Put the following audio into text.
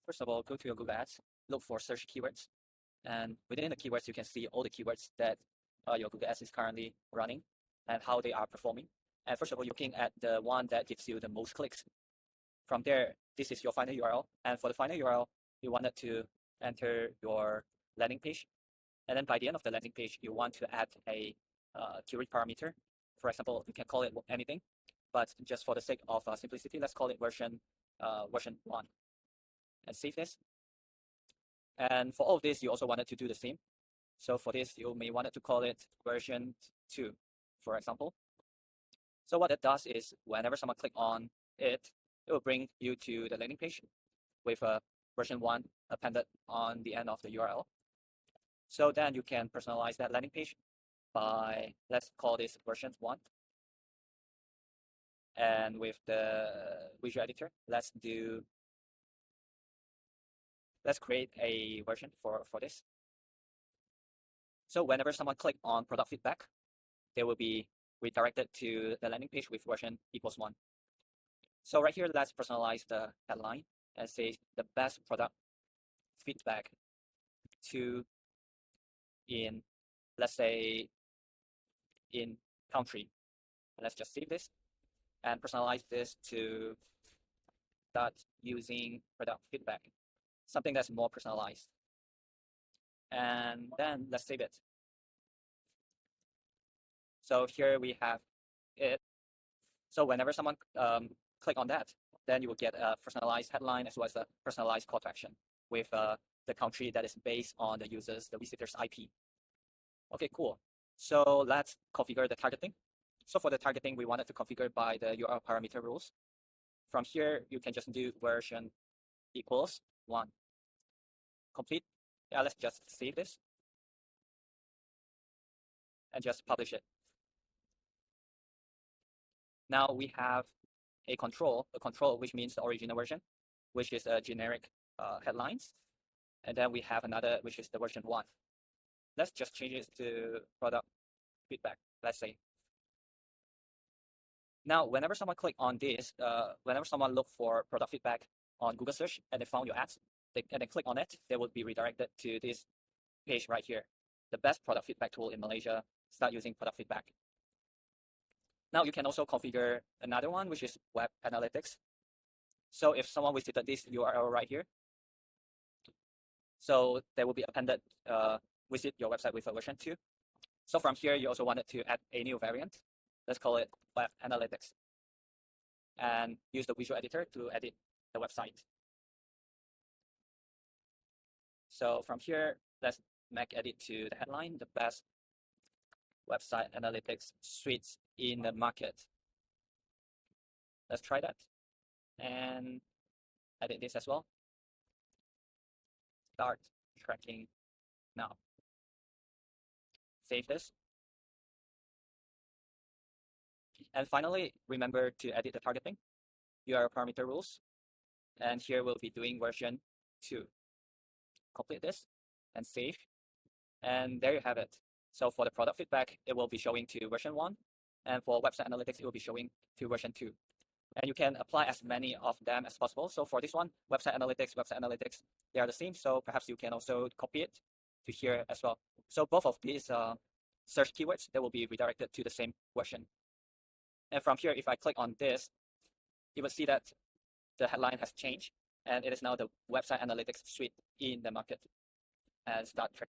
First of all, go to your Google Ads, look for search keywords, and within the keywords, you can see all the keywords that your Google Ads is currently running and how they are performing. And first of all, you're looking at the one that gives you the most clicks. From there, this is your final URL. And for the final URL, you wanted to enter your landing page. And then by the end of the landing page, you want to add a keyword parameter. For example, you can call it anything, but just for the sake of simplicity, let's call it version 1 and save this. And for all of this, you also wanted to do the same. So for this, you may wanted to call it version 2, for example. So what it does is whenever someone click on it, it will bring you to the landing page with a version 1 appended on the end of the URL. So then you can personalize that landing page by, let's call this version 1. And with the visual editor, let's create a version for this. So whenever someone click on product feedback, they will be redirected to the landing page with version equals 1. So right here, let's personalize the headline and say the best product feedback to in, let's say, in country. Let's just save this and personalize this to start using product feedback, something that's more personalized. And then let's save it. So here we have it. So whenever someone click on that, then you will get a personalized headline as well as a personalized call to action with the country that is based on the visitor's IP. Okay, cool. So let's configure the targeting. So for the targeting, we wanted to configure by the URL parameter rules. From here, you can just do version equals 1. Complete. Yeah, let's just save this and just publish it. Now we have a control which means the original version, which is a generic headlines. And then we have another, which is the version 1. Let's just change it to product feedback, let's say. Now, whenever someone click on this, whenever someone look for product feedback on Google search and they found your ads, and they click on it, they will be redirected to this page right here. The best product feedback tool in Malaysia, start using product feedback. Now you can also configure another one, which is web analytics. So if someone visited this URL right here, so they will be appended, visit your website with a version 2. So from here, you also wanted to add a new variant. Let's call it web analytics. And use the visual editor to edit the website. So from here, let's make edit to the headline, the best website analytics suites in the market. Let's try that. And edit this as well. Start tracking now. Save this. And finally, remember to edit the targeting, URL parameter rules. And here we'll be doing version 2. Complete this and save. And there you have it. So for the product feedback, it will be showing to version 1. And for website analytics, it will be showing to version 2. And you can apply as many of them as possible. So for this one, website analytics, they are the same. So perhaps you can also copy it to here as well. So both of these search keywords, they will be redirected to the same version. And from here, if I click on this, you will see that the headline has changed. And it is now the website analytics suite in the market. And start tracking.